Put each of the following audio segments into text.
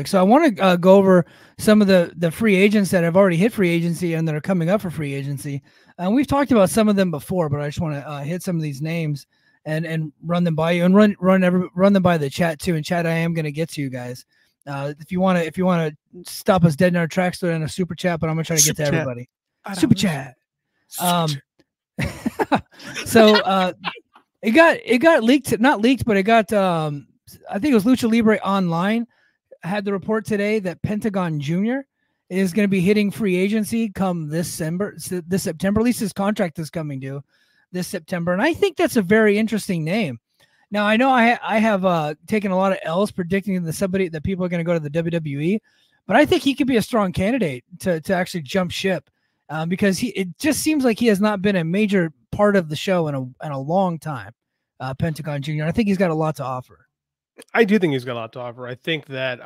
So I want to go over some of the free agents that have already hit free agency and that are coming up for free agency. We've talked about some of them before, but I just want to hit some of these names and run them by you and run them by the chat too. And chat, I am going to get to you guys. If you want to stop us dead in our tracks, throw in a super chat, but I'm going to try to get to everybody. Super chat. So it got leaked, not leaked, but it got I think it was Lucha Libre Online had the report today that Pentagon Jr. is going to be hitting free agency come this September. At least his contract is coming due this September. And I think that's a very interesting name. Now, I know I have taken a lot of L's predicting that people are going to go to the WWE, but I think he could be a strong candidate to actually jump ship because it just seems like he has not been a major part of the show in a long time, Pentagon Jr. I think he's got a lot to offer. I do think he's got a lot to offer. I think that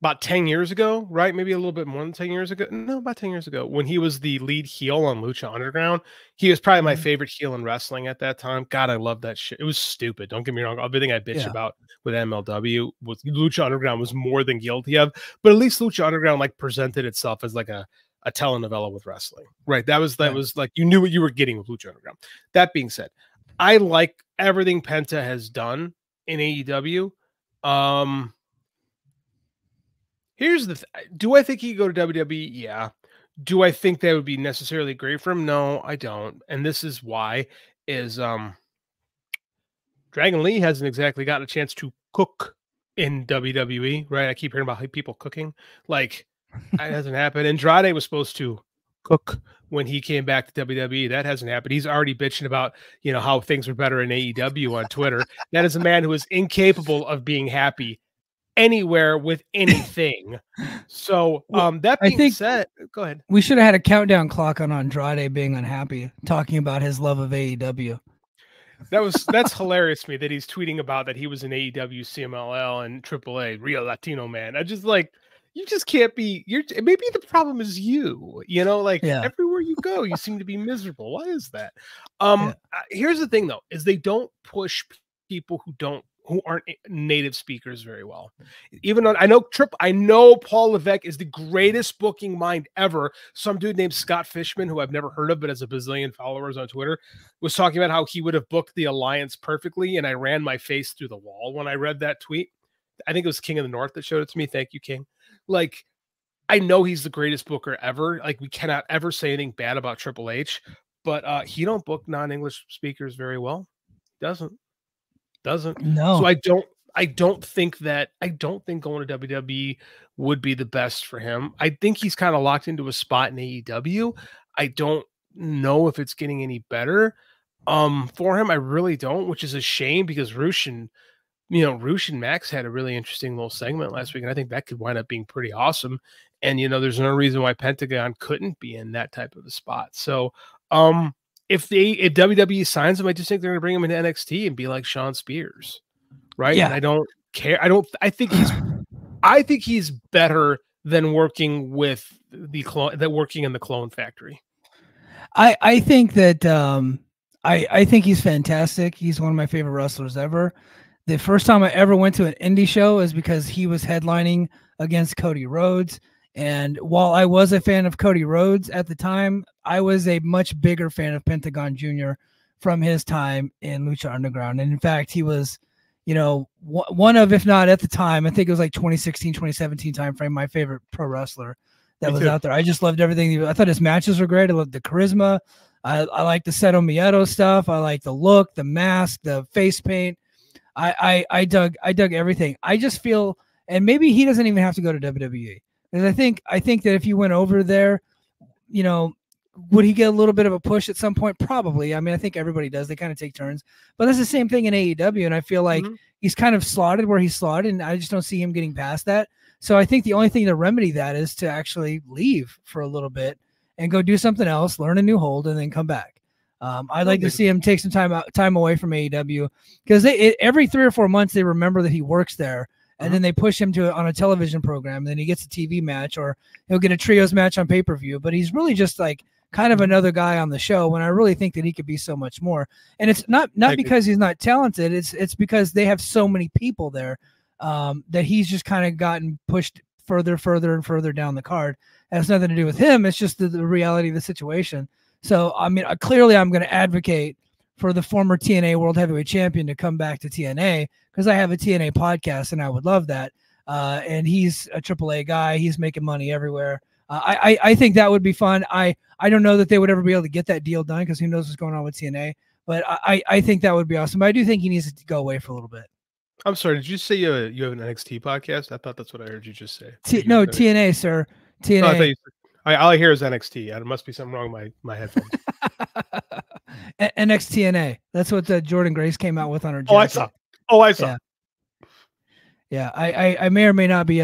about 10 years ago, right? Maybe a little bit more than 10 years ago. No, about 10 years ago, when he was the lead heel on Lucha Underground, he was probably my favorite heel in wrestling at that time. God, I love that shit. It was stupid. Don't get me wrong. Everything I bitch about with MLW with Lucha Underground was more than guilty of, but at least Lucha Underground like presented itself as like a telenovela with wrestling, right? That was like, you knew what you were getting with Lucha Underground. That being said, I like everything Penta has done in AEW. Here's the do I think he could go to WWE? Yeah. Do I think that would be necessarily great for him? No, I don't. And this is why is Dragon Lee hasn't exactly gotten a chance to cook in WWE, right? I keep hearing about people cooking. Like that hasn't happened. Andrade was supposed to cook when he came back to WWE. That hasn't happened. He's already bitching about, how things were better in AEW on Twitter. That is a man who is incapable of being happy anywhere with anything. So that being said, go ahead. We should have had a countdown clock on Andrade being unhappy, talking about his love of AEW. That's hilarious to me that he's tweeting about that he was in AEW, CMLL, and AAA, Real Latino Man. I just like, you just can't be. Maybe the problem is you. Everywhere you go, you seem to be miserable. Why is that? Here's the thing, though: is they don't push people who aren't native speakers very well. Even though I know Paul Levesque is the greatest booking mind ever. Some dude named Scott Fishman, who I've never heard of, but has a bazillion followers on Twitter, was talking about how he would have booked the Alliance perfectly, and I ran my face through the wall when I read that tweet. I think it was King of the North that showed it to me. Thank you, King. Like, I know he's the greatest booker ever. Like, we cannot ever say anything bad about Triple H, but he don't book non-English speakers very well. Doesn't. No. So I don't think going to WWE would be the best for him. I think he's kind of locked into a spot in AEW. I don't know if it's getting any better for him. I really don't, which is a shame because Roosh and Max had a really interesting little segment last week, and I think that could wind up being pretty awesome. And there's no reason why Pentagon couldn't be in that type of a spot. So if WWE signs him, I just think they're going to bring him into NXT and be like Sean Spears, right? Yeah. And I don't care. I think he's better than working with working in the Clone Factory. I think that I think he's fantastic. He's one of my favorite wrestlers ever. The first time I ever went to an indie show is because he was headlining against Cody Rhodes. And while I was a fan of Cody Rhodes at the time, I was a much bigger fan of Pentagon Jr. from his time in Lucha Underground. And in fact, he was, one of, if not at the time, I think it was like 2016, 2017 timeframe, my favorite pro wrestler that was out there. I just loved everything. I thought his matches were great. I loved the charisma. I like the Seto Miedo stuff. I like the look, the mask, the face paint. I dug everything. I just feel, and maybe he doesn't even have to go to WWE. Because I think that if you went over there, would he get a little bit of a push at some point? Probably. I mean, I think everybody does. They kind of take turns. But that's the same thing in AEW, and I feel like he's kind of slotted where he's slotted, and I just don't see him getting past that. So I think the only thing to remedy that is to actually leave for a little bit and go do something else, learn a new hold, and then come back. I'd like to see him take some time away from AEW because every 3 or 4 months they remember that he works there. And then they push him on a television program, and then he gets a TV match, or he'll get a trios match on pay-per-view. But he's really just like kind of another guy on the show when I really think that he could be so much more. And it's not because he's not talented. It's because they have so many people there that he's just kind of gotten pushed further and further down the card. It has nothing to do with him. It's just the reality of the situation. So, I mean, clearly I'm going to advocate for the former TNA World Heavyweight Champion to come back to TNA because I have a TNA podcast and I would love that. And he's a AAA guy. He's making money everywhere. I think that would be fun. I don't know that they would ever be able to get that deal done because who knows what's going on with TNA. But I think that would be awesome. But I do think he needs to go away for a little bit. I'm sorry. Did you say you have an NXT podcast? I thought that's what I heard you just say. No, TNA, sir. TNA. Oh, all I hear is NXT. There must be something wrong with my headphones. NXTNA. That's what Jordan Grace came out with on her jacket. I saw. Yeah. I may or may not be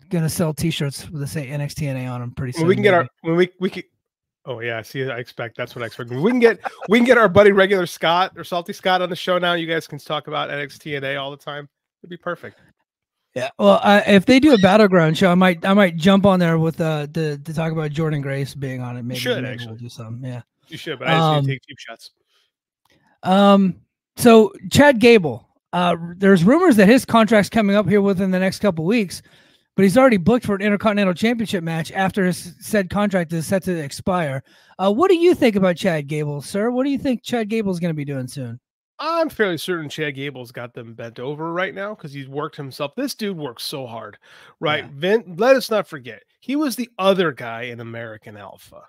gonna sell T-shirts with the say NXTNA on them pretty soon. We can get we can. Oh yeah, see, I expect that's what I expect. We can get our buddy Regular Scott or Salty Scott on the show now. You guys can talk about NXTNA all the time. It'd be perfect. Yeah. Well, if they do a battleground show, I might jump on there with to talk about Jordan Grace being on it. Maybe we'll do something. Yeah. You should, but I just need to take cheap shots. So Chad Gable, there's rumors that his contract's coming up here within the next couple weeks, but he's already booked for an Intercontinental Championship match after his said contract is set to expire. What do you think about Chad Gable, sir? What do you think Chad Gable's going to be doing soon? I'm fairly certain Chad Gable's got them bent over right now because he's worked himself. This dude works so hard, right? Yeah. Let us not forget, he was the other guy in American Alpha,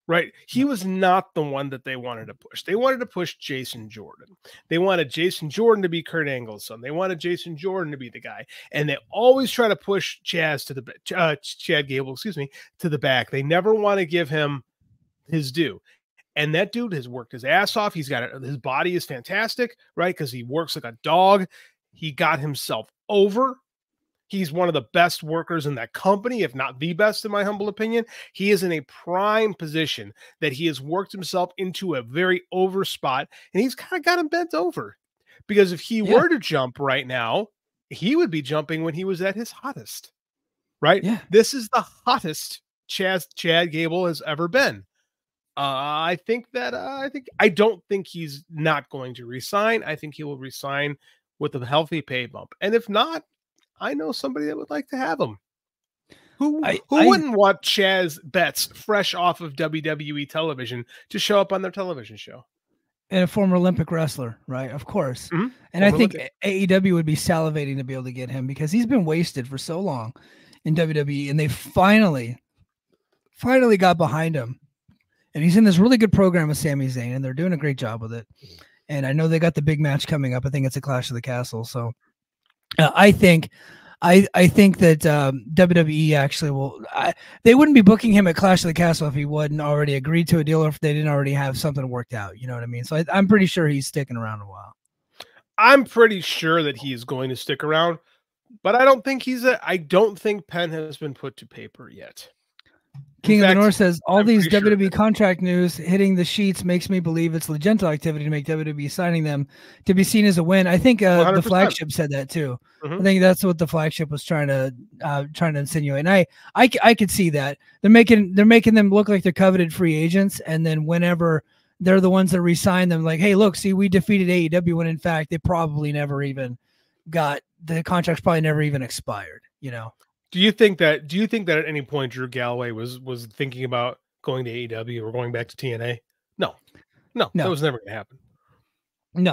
right? He was not the one that they wanted to push. They wanted to push Jason Jordan. They wanted Jason Jordan to be Kurt Angle's son. They wanted Jason Jordan to be the guy. And they always try to push Chad Gable, to the back. They never want to give him his due. And that dude has worked his ass off. His body is fantastic, right? Because he works like a dog. He got himself over. He's one of the best workers in that company, if not the best, in my humble opinion. He is in a prime position that he has worked himself into a very over spot, and he's kind of got him bent over. Because if he were to jump right now, he would be jumping when he was at his hottest, right? Yeah. This is the hottest Chad Gable has ever been. I don't think he's not going to resign. I think he will resign with a healthy pay bump. And if not, I know somebody that would like to have him. Who wouldn't want Chaz Betts fresh off of WWE television to show up on their television show? And a former Olympic wrestler, right? Of course. Mm-hmm. And I think AEW would be salivating to be able to get him because he's been wasted for so long in WWE, and they finally got behind him. And he's in this really good program with Sami Zayn, and they're doing a great job with it. And I know they got the big match coming up. I think it's a Clash of the Castle. So I think that WWE actually will. They wouldn't be booking him at Clash of the Castle if he wouldn't already agreed to a deal or if they didn't already have something worked out. You know what I mean? So I'm pretty sure he's sticking around a while. I'm pretty sure that he is going to stick around, but I don't think Penn has been put to paper yet. King of the North says, all these WWE contract news hitting the sheets makes me believe it's Legento activity to make WWE signing them to be seen as a win. I think the flagship said that too. Mm-hmm. I think that's what the flagship was trying to insinuate. And I could see that. They're making them look like they're coveted free agents, and then whenever they're the ones that re-sign them, like, hey, look, see, we defeated AEW when in fact they probably never even got the contracts, probably never even expired, you know. Do you think that at any point Drew Galloway was thinking about going to AEW or going back to TNA? No, that was never going to happen. No,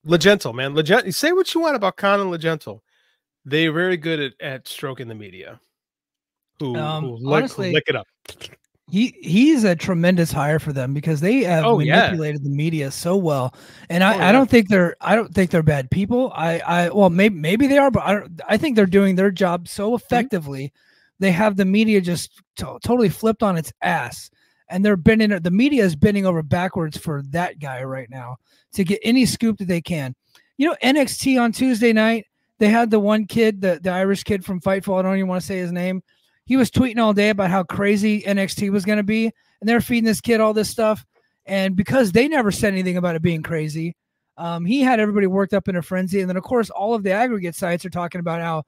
Legento, man. Legento, say what you want about Khan and Legento. They're very good at stroking the media. Honestly, who lick it up. He's a tremendous hire for them because they have manipulated the media so well, and I don't think they're bad people. Well maybe they are, but I think they're doing their job so effectively. Mm-hmm. They have the media just totally flipped on its ass, and the media is bending over backwards for that guy right now to get any scoop that they can. You know, NXT on Tuesday night, they had the one kid, the Irish kid from Fightful. I don't even want to say his name. He was tweeting all day about how crazy NXT was going to be, and they're feeding this kid all this stuff. And because they never said anything about it being crazy, he had everybody worked up in a frenzy. And then, of course, all of the aggregate sites are talking about how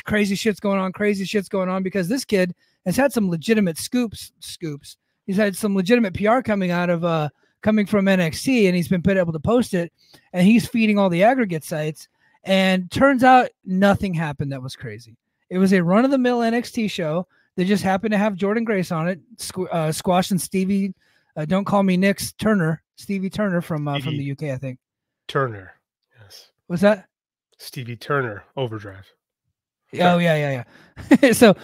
crazy shit's going on because this kid has had some legitimate scoops. He's had some legitimate PR coming from NXT, and he's been able to post it, and he's feeding all the aggregate sites. And turns out nothing happened that was crazy. It was a run-of-the-mill NXT show. They just happened to have Jordan Grace on it, squashing Stevie. Don't call me Nick's Turner, Stevie Turner from the UK, I think. Turner, yes. Was that Stevie Turner? Overdrive. Oh yeah. So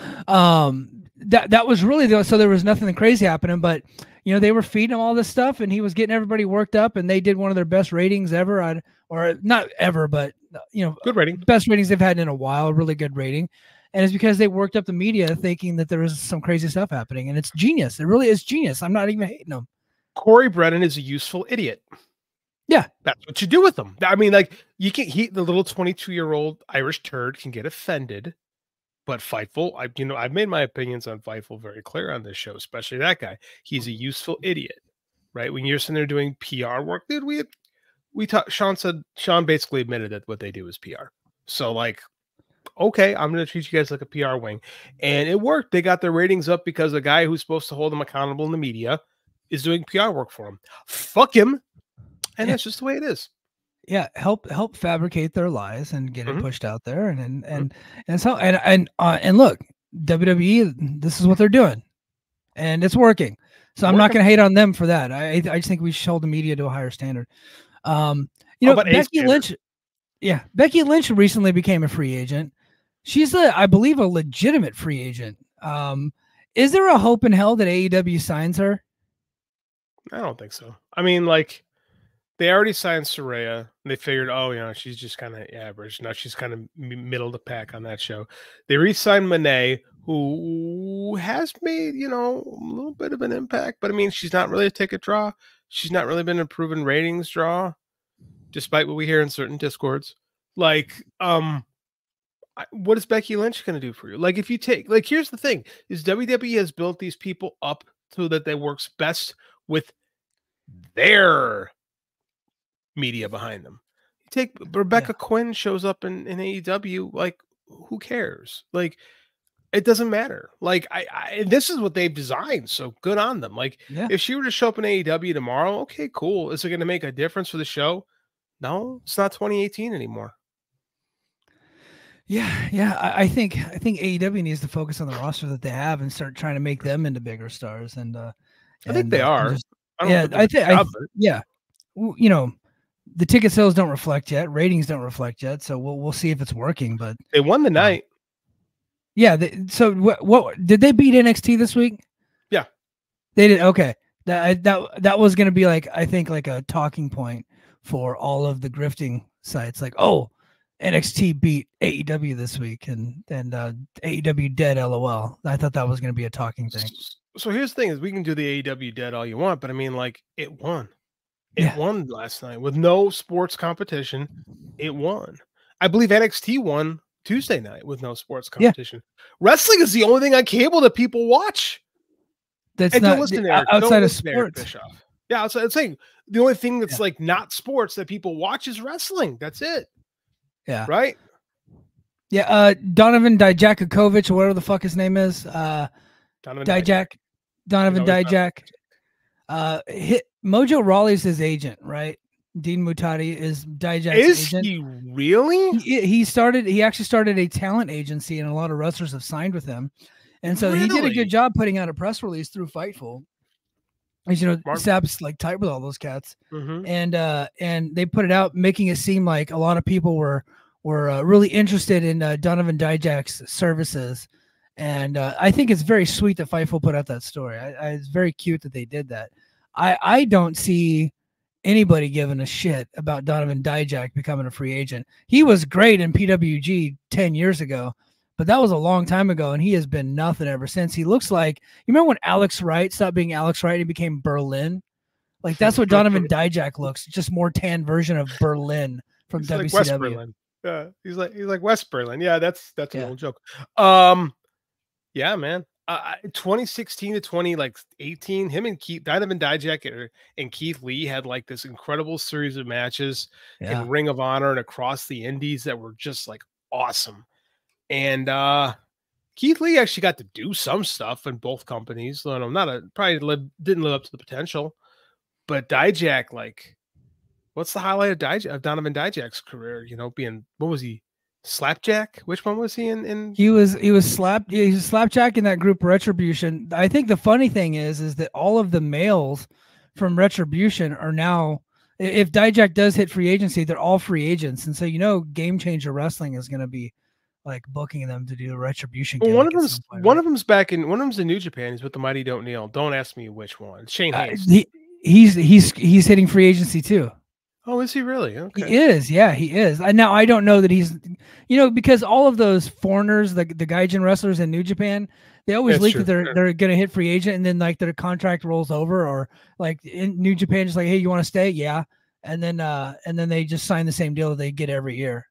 that was really so there was nothing crazy happening, but they were feeding him all this stuff, and he was getting everybody worked up, and they did one of their best ratings ever, or not ever, but good rating, best ratings they've had in a while, really good rating. And it's because they worked up the media thinking that there was some crazy stuff happening, and it's genius. It really is genius. I'm not even hating them. Corey Brennan is a useful idiot. Yeah, that's what you do with them. I mean, like the little 22-year-old Irish turd can get offended, but Fightful, I've made my opinions on Fightful very clear on this show, especially that guy. He's a useful idiot, right? When you're sitting there doing PR work, dude, we talked. Sean basically admitted that what they do is PR. So like, okay, I'm going to treat you guys like a PR wing, and it worked. They got their ratings up because a guy who's supposed to hold them accountable in the media is doing PR work for them. Fuck him. And that's just the way it is. Yeah, help fabricate their lies and get it pushed out there, and look, WWE, this is what they're doing, and it's working. So I'm not going to hate on them for that. I just think we should hold the media to a higher standard. Becky Lynch, Becky Lynch recently became a free agent. She's I believe a legitimate free agent. Is there a hope in hell that AEW signs her? I don't think so. I mean, like, they already signed Saraya, and they figured, she's just kind of average. Now she's kind of middle of the pack on that show. They re-signed Monet, who has made, a little bit of an impact, but I mean, she's not really a ticket draw. She's not really been a proven ratings draw, despite what we hear in certain Discords. Like, what is Becky Lynch going to do for you? Like, if you here's the thing, is WWE has built these people up so that they works best with their media behind them. You take Rebecca Quinn shows up in AEW, like, who cares? Like, it doesn't matter. Like, this is what they've designed, so good on them. Like, if she were to show up in AEW tomorrow, okay, cool. Is it going to make a difference for the show? No, it's not 2018 anymore. Yeah. I think AEW needs to focus on the roster that they have and start trying to make them into bigger stars. And I think they are. The ticket sales don't reflect yet. Ratings don't reflect yet. So we'll see if it's working. But they won the night. So what did they beat NXT this week? Yeah, they did. Okay, that was going to be like, I think, like a talking point for all of the grifting sites. Like, oh, NXT beat AEW this week, and AEW dead. LOL. I thought that was going to be a talking thing. So here's the thing: is we can do the AEW dead all you want, but I mean, like, it won. It won last night with no sports competition. It won. I believe NXT won Tuesday night with no sports competition. Wrestling is the only thing on cable that people watch. That's not outside of sports. Yeah, outside. I'm saying the only thing that's like not sports that people watch is wrestling. That's it. Yeah. Right. Yeah. Donovan Dijak, or whatever the fuck his name is. Donovan Dijak. Mojo Rawley's his agent, right? Dean Mutati is Dijak's agent. Is he really? He actually started a talent agency, and a lot of wrestlers have signed with him. And so he did a good job putting out a press release through Fightful. As Sap's like tight with all those cats. And they put it out, making it seem like a lot of people were really interested in Donovan Dijak's services. And I think it's very sweet that Fightful put out that story. It's very cute that they did that. I don't see anybody giving a shit about Donovan Dijak becoming a free agent. He was great in PWG 10 years ago, but that was a long time ago, and he has been nothing ever since. He looks like, you remember when Alex Wright stopped being Alex Wright and he became Berlin? Like, that's what Donovan Dijak looks, just more tan version of Berlin from WCW. Like West Berlin. Yeah, he's like West Berlin. Yeah, that's an old joke. Yeah, man. 2016 to 2018, him and Donovan Dijak and Keith Lee had like this incredible series of matches in Ring of Honor and across the indies that were just like awesome. And Keith Lee actually got to do some stuff in both companies. So didn't live up to the potential. But Dijak, like, What's the highlight of Donovan Dijak's career? You know, being what was he? Slapjack? Which one was he in? He was slapjack in that group Retribution. I think the funny thing is that all of the males from Retribution are now, if Dijak does hit free agency, they're all free agents, and so Game Changer Wrestling is going to be like booking them to do the Retribution. Well, one of them's back in New Japan. He's with the Mighty Don't Kneel. Don't ask me which one. Shane Hayes. He's hitting free agency too. Oh, is he really? Okay. He is. Yeah, he is. Now I don't know that he's, because all of those foreigners, the Gaijin wrestlers in New Japan, they always leak that they're going to hit free agent, and then like their contract rolls over, or like in New Japan, just like, hey, you want to stay? Yeah. And then they just sign the same deal that they get every year.